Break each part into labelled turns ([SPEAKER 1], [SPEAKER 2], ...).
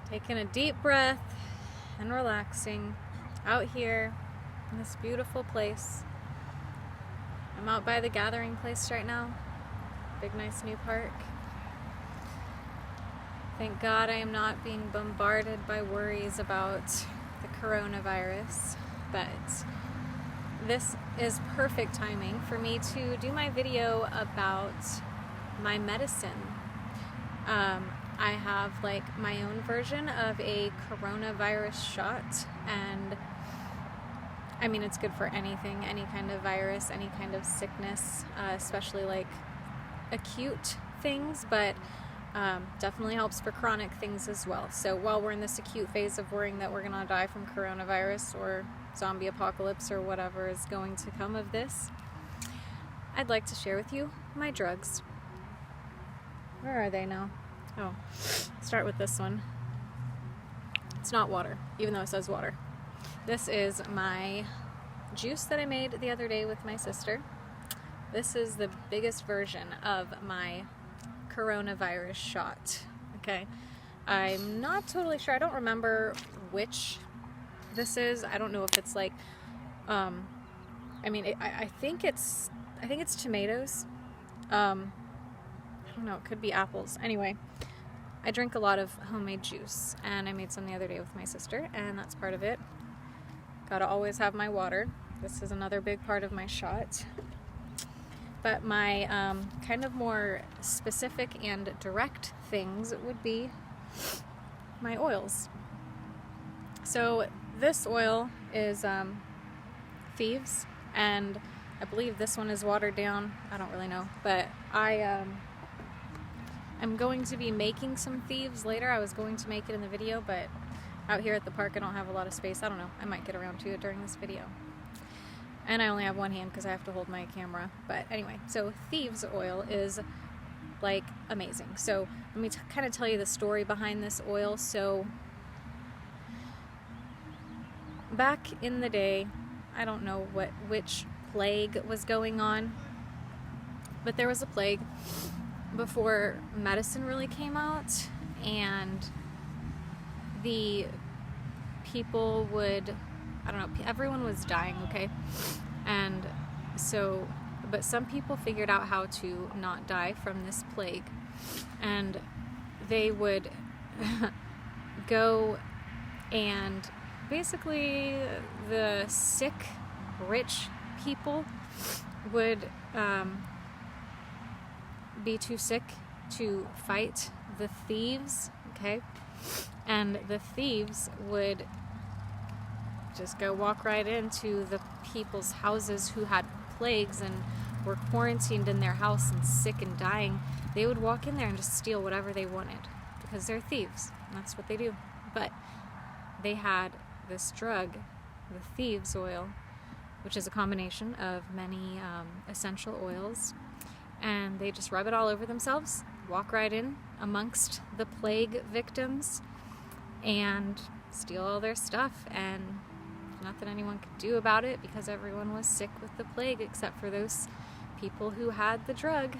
[SPEAKER 1] Taking a deep breath and relaxing out here in this beautiful place. I'm out by the gathering place right now. Big nice new park. Thank God I am not being bombarded by worries about the coronavirus, but this is perfect timing for me to do my video about my medicine. I have like my own version of a coronavirus shot, and I mean it's good for anything, any kind of virus, any kind of sickness, especially like acute things, but definitely helps for chronic things as well. So while we're in this acute phase of worrying that we're gonna die from coronavirus or zombie apocalypse or whatever is going to come of this, I'd like to share with you my drugs. Where are they now? Oh, start with this one. It's not water, even though it says water. This is my juice that I made the other day with my sister. This is the biggest version of my coronavirus shot. Okay, I'm not totally sure. I don't remember which this is. I don't know if it's like, I think it's tomatoes. I don't know. It could be apples. Anyway, I drink a lot of homemade juice, and I made some the other day with my sister, and that's part of it. Gotta always have my water. This is another big part of my shot. But my kind of more specific and direct things would be my oils. So this oil is Thieves, and I believe this one is watered down. I don't really know, but I'm going to be making some Thieves later. I was going to make it in the video, but out here at the park I don't have a lot of space. I don't know. I might get around to it during this video. And I only have one hand because I have to hold my camera. But anyway, so Thieves oil is like amazing. So let me kind of tell you the story behind this oil. So back in the day, I don't know which plague was going on, but there was a plague before medicine really came out, and the people would, I don't know, everyone was dying, okay? And so, but some people figured out how to not die from this plague, and they would go and basically the sick, rich people would be too sick to fight the thieves, okay? And the thieves would just go walk right into the people's houses who had plagues and were quarantined in their house and sick and dying. They would walk in there and just steal whatever they wanted because they're thieves, and that's what they do. But they had this drug, the Thieves oil, which is a combination of many essential oils, and they just rub it all over themselves, walk right in amongst the plague victims, and steal all their stuff, and nothing anyone could do about it because everyone was sick with the plague except for those people who had the drug.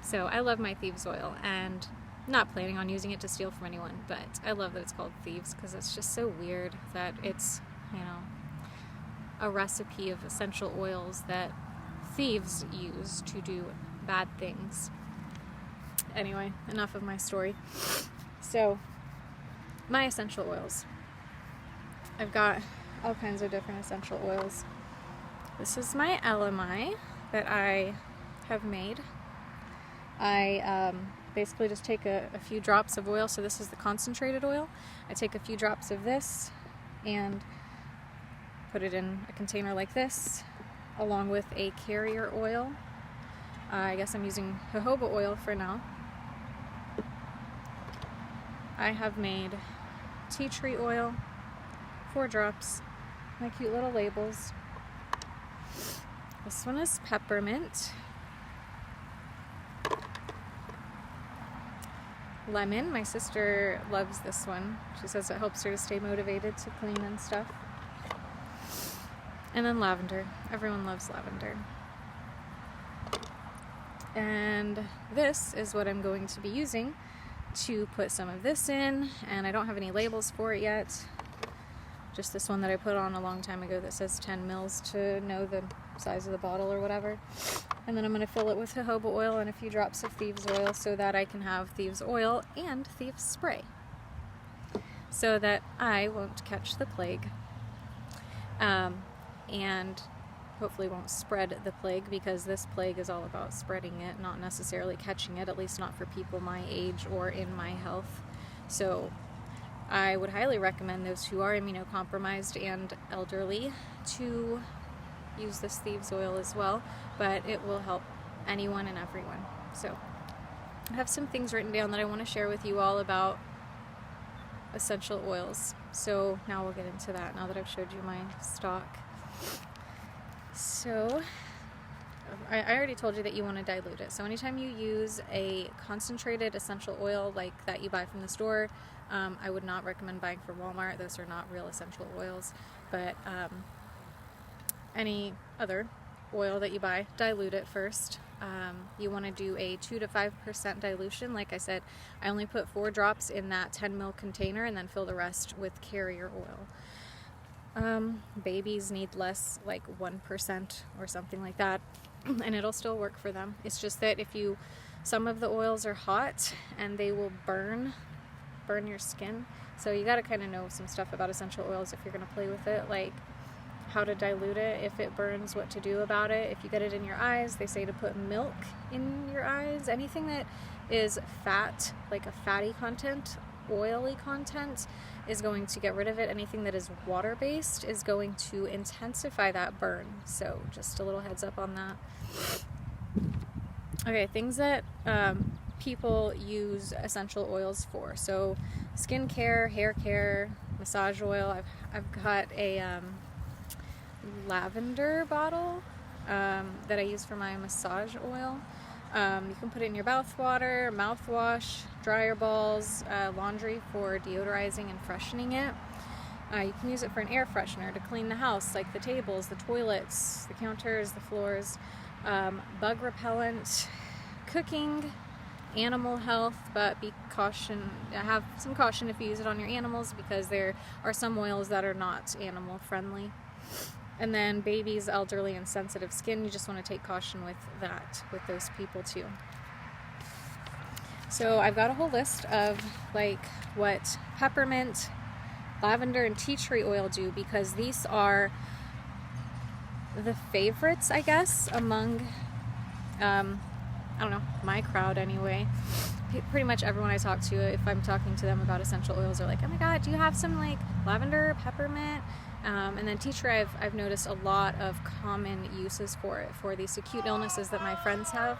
[SPEAKER 1] So I love my Thieves oil, and I'm not planning on using it to steal from anyone, but I love that it's called Thieves because it's just so weird that it's, you know, a recipe of essential oils that thieves use to do bad things. Anyway, enough of my story. So, my essential oils. I've got all kinds of different essential oils. This is my LMI that I have made. I basically just take a few drops of oil. So this is the concentrated oil. I take a few drops of this and put it in a container like this, along with a carrier oil. I guess I'm using jojoba oil for now. I have made tea tree oil, 4 drops, my cute little labels. This one is peppermint. Lemon, my sister loves this one. She says it helps her to stay motivated to clean and stuff. And then lavender. Everyone loves lavender. And this is what I'm going to be using to put some of this in, and I don't have any labels for it yet. Just this one that I put on a long time ago that says 10 mils to know the size of the bottle or whatever. And then I'm going to fill it with jojoba oil and a few drops of thieves oil so that I can have thieves oil and thieves spray, so that I won't catch the plague. And hopefully won't spread the plague, because this plague is all about spreading it, not necessarily catching it, at least not for people my age or in my health. So I would highly recommend those who are immunocompromised and elderly to use this thieves oil as well, but it will help anyone and everyone. So I have some things written down that I want to share with you all about essential oils. So now we'll get into that now that I've showed you my stock. So I already told you that you want to dilute it. So anytime you use a concentrated essential oil like that you buy from the store, I would not recommend buying from Walmart. Those are not real essential oils. But any other oil that you buy, dilute it first. You want to do a 2 to 5% dilution. Like I said, I only put 4 drops in that 10 ml container and then fill the rest with carrier oil. Babies need less, like 1% or something like that, and it'll still work for them. It's just that some of the oils are hot and they will burn your skin. So you got to kind of know some stuff about essential oils if you're going to play with it, like how to dilute it, if it burns, what to do about it. If you get it in your eyes, they say to put milk in your eyes. Anything that is fat, like a fatty content, oily content, is going to get rid of it. Anything that is water-based is going to intensify that burn. So just a little heads up on that. Okay, things that people use essential oils for. So skincare, hair care, massage oil. I've got a lavender bottle that I use for my massage oil. You can put it in your bath water, mouthwash, dryer balls, laundry for deodorizing and freshening it. You can use it for an air freshener to clean the house, like the tables, the toilets, the counters, the floors. Bug repellent, cooking, animal health, but have some caution if you use it on your animals, because there are some oils that are not animal friendly. And then babies, elderly, and sensitive skin, you just want to take caution with that, with those people too. So I've got a whole list of like what peppermint, lavender, and tea tree oil do, because these are the favorites, I guess, among, I don't know, my crowd anyway. Pretty much everyone I talk to, if I'm talking to them about essential oils, are like, oh my god, do you have some like lavender, peppermint? And then tea tree, I've noticed a lot of common uses for it, for these acute illnesses that my friends have.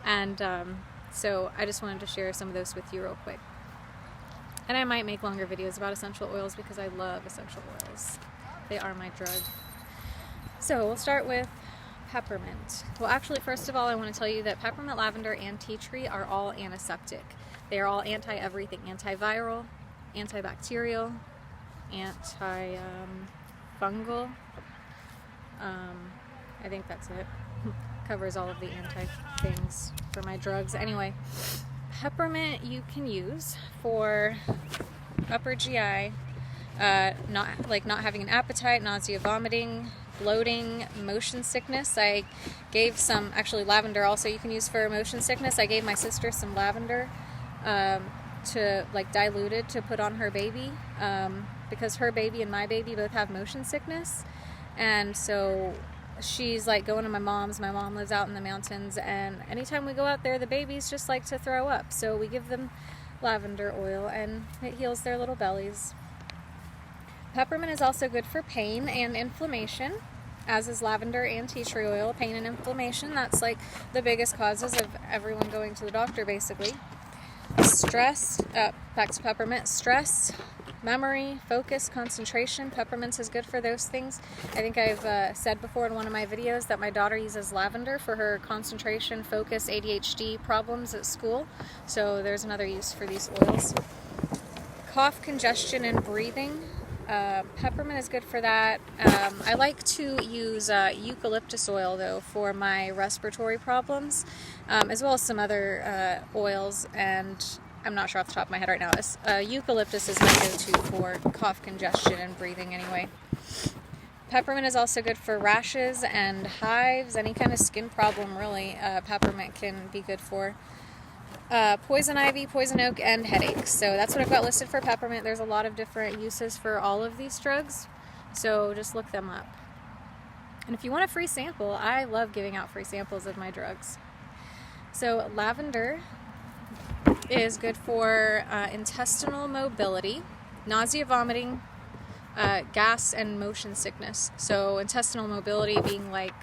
[SPEAKER 1] And so I just wanted to share some of those with you real quick. And I might make longer videos about essential oils because I love essential oils. They are my drug. So we'll start with peppermint. Well, actually, first of all, I want to tell you that peppermint, lavender, and tea tree are all antiseptic. They are all anti-everything, antiviral, antibacterial, anti-fungal. I think that's it. Covers all of the anti-things for my drugs. Anyway, peppermint you can use for upper GI, not having an appetite, nausea, vomiting, bloating, motion sickness. I gave some, actually lavender also you can use for motion sickness. I gave my sister some lavender to like diluted to put on her baby, because her baby and my baby both have motion sickness, and so she's like going to my mom's. My mom lives out in the mountains, and anytime we go out there, the babies just like to throw up, so we give them lavender oil and it heals their little bellies. Peppermint is also good for pain and inflammation, as is lavender and tea tree oil. Pain and inflammation, that's like the biggest causes of everyone going to the doctor basically. Stress, back to peppermint, stress, memory, focus, concentration. Peppermint is good for those things. I think I've said before in one of my videos that my daughter uses lavender for her concentration, focus, ADHD problems at school. So there's another use for these oils. Cough, congestion, and breathing. Peppermint is good for that. I like to use eucalyptus oil though for my respiratory problems, as well as some other oils, and I'm not sure off the top of my head right now. Eucalyptus is my go-to for cough, congestion, and breathing anyway. Peppermint is also good for rashes and hives, any kind of skin problem really. Peppermint can be good for. Poison ivy, poison oak, and headaches. So that's what I've got listed for peppermint. There's a lot of different uses for all of these drugs, so just look them up. And if you want a free sample, I love giving out free samples of my drugs. So lavender is good for intestinal mobility, nausea, vomiting, gas, and motion sickness. So intestinal mobility being like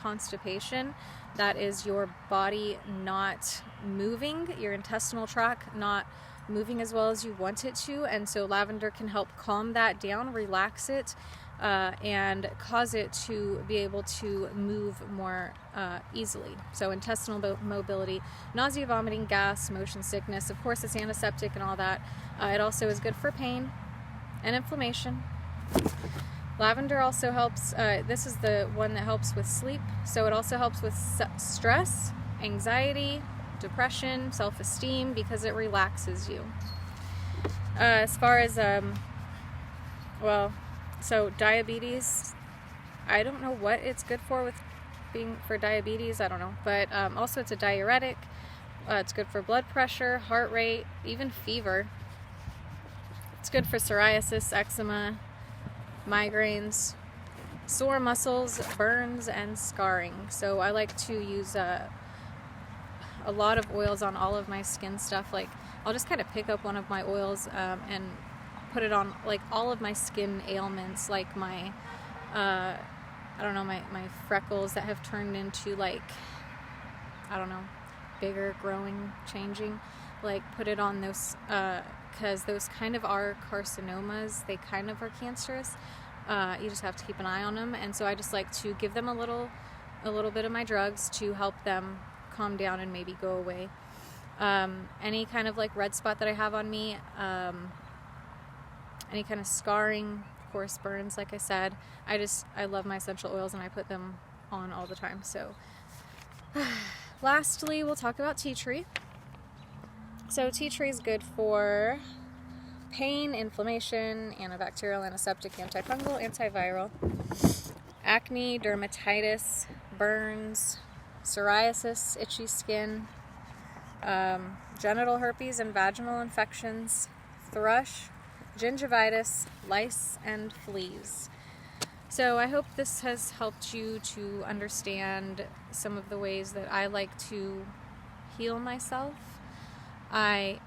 [SPEAKER 1] constipation. That is your body not moving, your intestinal tract not moving as well as you want it to, and so lavender can help calm that down, relax it, and cause it to be able to move more easily. So intestinal mobility, nausea, vomiting, gas, motion sickness. Of course, it's antiseptic and all that. It also is good for pain and inflammation. Lavender also helps, this is the one that helps with sleep, so it also helps with stress, anxiety, depression, self-esteem, because it relaxes you. As far as, so diabetes, I don't know what it's good for with being for diabetes, I don't know, but also it's a diuretic. It's good for blood pressure, heart rate, even fever. It's good for psoriasis, eczema, migraines, sore muscles, burns, and scarring. So I like to use a lot of oils on all of my skin stuff. Like I'll just kind of pick up one of my oils and put it on like all of my skin ailments, like my I don't know, my freckles that have turned into like, I don't know, bigger, growing, changing. Like put it on those because those kind of are carcinomas. They kind of are cancerous. You just have to keep an eye on them, and so I just like to give them a little bit of my drugs to help them calm down and maybe go away. Any kind of like red spot that I have on me, any kind of scarring, of course, burns, like I said. I love my essential oils and I put them on all the time. So lastly, we'll talk about tea tree. So tea tree is good for pain, inflammation, antibacterial, antiseptic, antifungal, antiviral, acne, dermatitis, burns, psoriasis, itchy skin, genital herpes and vaginal infections, thrush, gingivitis, lice, and fleas. So I hope this has helped you to understand some of the ways that I like to heal myself. I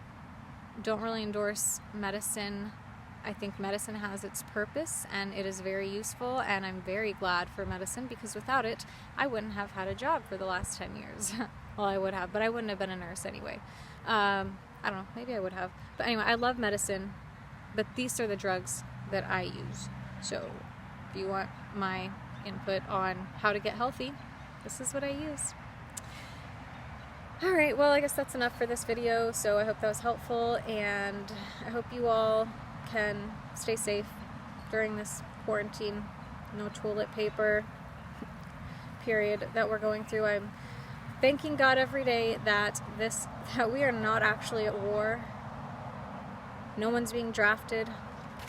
[SPEAKER 1] don't really endorse medicine. I think medicine has its purpose and it is very useful, and I'm very glad for medicine because without it, I wouldn't have had a job for the last 10 years. Well, I would have, but I wouldn't have been a nurse anyway. I don't know, maybe I would have. But anyway, I love medicine, but these are the drugs that I use. So if you want my input on how to get healthy, this is what I use. Alright, well, I guess that's enough for this video, so I hope that was helpful, and I hope you all can stay safe during this quarantine, no toilet paper period that we're going through. I'm thanking God every day that we are not actually at war. No one's being drafted.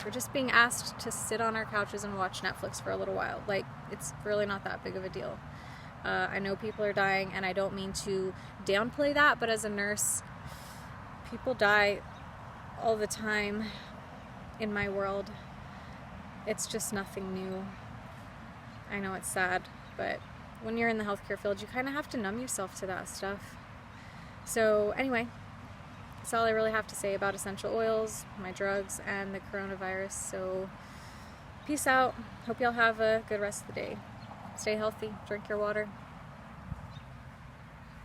[SPEAKER 1] We're just being asked to sit on our couches and watch Netflix for a little while. Like, it's really not that big of a deal. I know people are dying, and I don't mean to downplay that, but as a nurse, people die all the time in my world. It's just nothing new. I know it's sad, but when you're in the healthcare field, you kind of have to numb yourself to that stuff. So anyway, that's all I really have to say about essential oils, my drugs, and the coronavirus. So peace out. Hope y'all have a good rest of the day. Stay healthy. Drink your water.